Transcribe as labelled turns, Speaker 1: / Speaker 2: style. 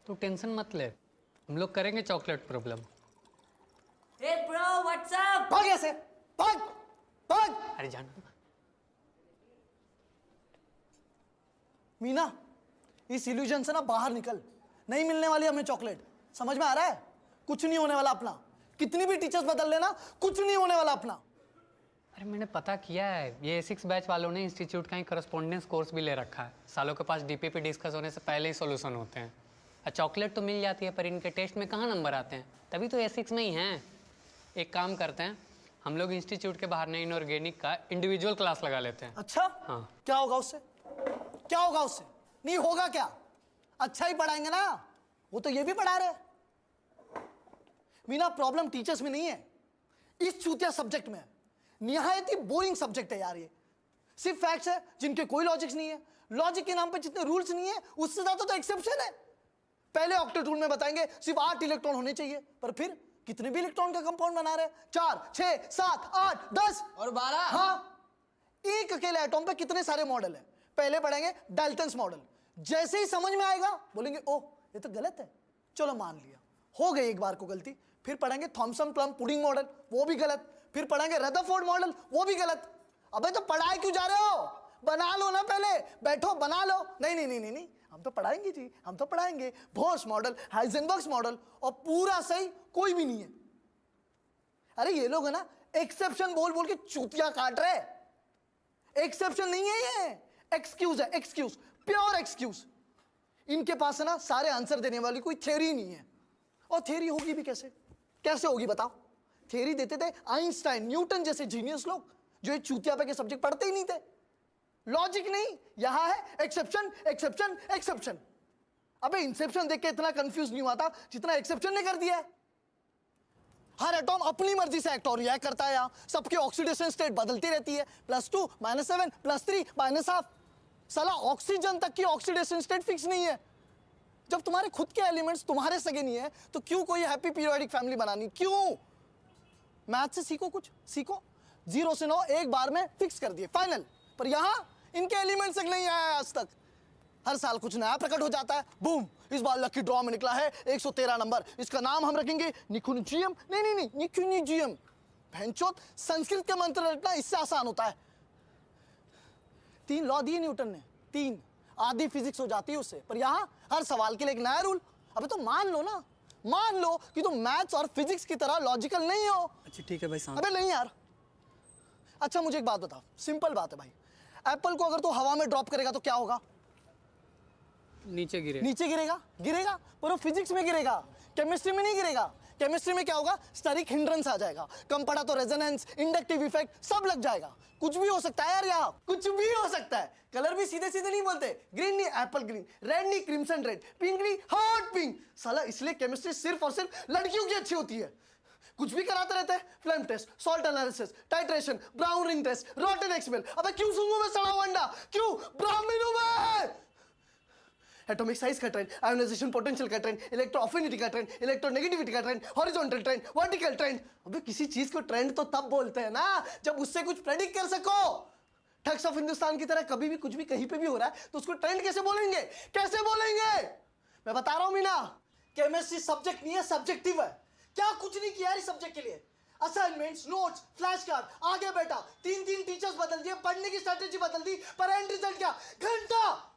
Speaker 1: तू टेंशन मत ले, हम लोग करेंगे chocolate problem.
Speaker 2: Hey bro what's up.
Speaker 3: भाग ऐसे, भाग भाग।
Speaker 1: अरे जान
Speaker 3: मीना, इस इल्यूजन से ना बाहर निकल। नहीं मिलने वाली हमें चॉकलेट, समझ में आ रहा है? कुछ नहीं होने वाला अपना, कितनी भी टीचर्स बदल लेना कुछ नहीं होने वाला अपना।
Speaker 1: अरे मैंने पता किया है, ये A6 बैच वालों ने इंस्टीट्यूट का ही करस्पॉन्डेंस कोर्स भी ले रखा है। सालों के पास DPP डिस्कस होने से पहले ही सॉल्यूशन होते हैं। चॉकलेट तो मिल जाती है पर इनके टेस्ट में कहाँ नंबर आते हैं, तभी तो A6 में ही हैं। एक काम करते हैं, हम लोग इंस्टीट्यूट के बाहर ने इनऑर्गेनिक का इंडिविजुअल क्लास लगा लेते हैं।
Speaker 3: अच्छा
Speaker 1: हाँ।
Speaker 3: क्या होगा उससे? क्या होगा उससे? नहीं होगा क्या? अच्छा ही पढ़ाएंगे ना, वो तो ये भी पढ़ा रहे। मीना, प्रॉब्लम टीचर्स में नहीं है, इस चूतिया सब्जेक्ट में है। निहायत ही बोरिंग सब्जेक्ट है यार ये। सिर्फ फैक्ट्स है जिनके कोई लॉजिक्स नहीं है। लॉजिक के नाम पे जितने रूल्स नहीं है उससे ज्यादा तो एक्सेप्शन है। पहले ऑक्टेट रूल में बताएंगे सिर्फ 8 इलेक्ट्रॉन होने चाहिए, पर फिर कितने भी इलेक्ट्रॉन का कंपाउंड बना रहे हैं, 4 6 7 8 10
Speaker 2: और 12।
Speaker 3: हाँ, एक अकेले एटॉम पे कितने सारे मॉडल है। पहले पढ़ेंगे डाल्टन्स मॉडल, जैसे ही समझ में आएगा बोलेंगे ओह ये तो गलत है, चलो मान लिया, हो गई एक बार को गलती। फिर पढ़ेंगे थॉमसन प्लम पुडिंग मॉडल, वो भी गलत। फिर पढ़ेंगे रदरफोर्ड मॉडल, वो भी गलत। अबे तो पढ़ाए क्यों जा रहे हो? बना लो ना, पहले बैठो बना लो। नहीं नहीं नहीं नहीं नहीं, हम तो पढ़ाएंगे जी, हम तो पढ़ाएंगे। बोर्स मॉडल, हाइजेनबर्ग्स मॉडल, और पूरा सही कोई भी नहीं है। अरे ये लोग है ना एक्सेप्शन बोल बोल के चूतिया काट रहे। एक्सेप्शन नहीं है ये, एक्सक्यूज है, एक्सक्यूज, प्योर एक्सक्यूज। इनके पास है ना सारे आंसर देने वाली कोई थ्योरी नहीं है। और थ्योरी होगी भी कैसे? कैसे होगी बताओ? थ्योरी देते थे आइंस्टाइन, न्यूटन जैसे जीनियस लोग, जो ये चूतिया पे के सब्जेक्ट पढ़ते ही नहीं थे। लॉजिक नहीं, यहां है एक्सेप्शन एक्सेप्शन एक्सेप्शन। अबे इंसेप्शन देख के इतना कंफ्यूज नहीं हुआ था जितना एक्सेप्शन ने कर दिया है। हर एटॉम अपनी मर्जी से एक्ट और रिएक्ट करता है। यहां सबकी ऑक्सीडेशन स्टेट बदलती रहती है, +2 -7 +3 -1/2। साला ऑक्सीजन तक की ऑक्सीडेशन स्टेट फिक्स नहीं है। जब तुम्हारे खुद के एलिमेंट्स तुम्हारे सगे नहीं है तो क्यों कोई हैप्पी पीरियोडिक फैमिली बनानी? क्यों? मैथ से सीखो, कुछ सीखो। 0 से 9 एक बार में फिक्स कर दिए, फाइनल। पर यहां इनके एलिमेंट्स तक नहीं आया आज तक। हर साल कुछ नया प्रकट हो जाता है, बूम, इस बार लकी ड्रॉ में निकला है 113 नंबर, इसका नाम हम रखेंगे निकुंजियम। नहीं नहीं नहीं, निकुंजियम। भैंचोद, संस्कृत के मंत्र रटना इससे आसान होता है। 3 लॉ दिए न्यूटन ने, 3 आधी फिजिक्स हो जाती है उससे। पर यहां हर सवाल के लिए एक नया रूल। अबे तो मान लो ना, मान लो कि तुम मैथ्स और फिजिक्स की तरह लॉजिकल नहीं हो।
Speaker 1: अच्छा ठीक है भाई साहब।
Speaker 3: अबे नहीं यार। अच्छा मुझे एक बात बताओ, सिंपल बात है भाई, एप्पल को अगर तू हवा में ड्रॉप करेगा तो क्या होगा?
Speaker 1: नीचे गिरे।
Speaker 3: नीचे गिरेगा, गिरेगा, पर वो फिजिक्स में गिरेगा, केमिस्ट्री में नहीं गिरेगा। केमिस्ट्री में क्या होगा? स्टेरिक हिंड्रेंस आ जाएगा। कम पड़ा तो रेजोनेंस, इंडक्टिव इफेक्ट सब लग जाएगा। कुछ भी हो सकता है यार, यहाँ कुछ भी हो सकता है। कलर भी सीधे सीधे नहीं बोलते, ग्रीन नहीं एप्पल ग्रीन, रेड नहीं क्रिम्सन रेड, पिंक नहीं हॉट पिंक। साला इसलिए केमिस्ट्री सिर्फ और सिर्फ लड़कियों की अच्छी होती है। कुछ भी कराते रहते हैं, flame test, salt analysis, titration, brown ring test, rotten expel. अबे क्यों सूंघूं मैं सड़ा हुआ अंडा? क्यों? ब्राह्मण हूं मैं। एटॉमिक साइज का ट्रेंड, आयोनाइजेशन पोटेंशियल का ट्रेंड, इलेक्ट्रो अफिनिटी का ट्रेंड, इलेक्ट्रोनेगेटिविटी का trend, horizontal trend, vertical trend. अबे किसी चीज को ट्रेंड तो तब बोलते हैं ना जब उससे कुछ प्रेडिक्ट कर सको। ठग्स ऑफ हिंदुस्तान की तरह कभी भी कुछ भी कहीं पे भी हो रहा है तो उसको ट्रेंड कैसे बोलेंगे? कैसे बोलेंगे? मैं बता रहा हूं मीना, केमिस्ट्री सब्जेक्ट नहीं है, सब्जेक्टिव है। क्या कुछ नहीं किया इस सब्जेक्ट के लिए? असाइनमेंट्स, नोट्स, फ्लैश कार्ड, आगे बैठा 3 टीचर्स बदल दिए, पढ़ने की स्ट्रेटेजी बदल दी, पर एंड रिजल्ट क्या? घंटा।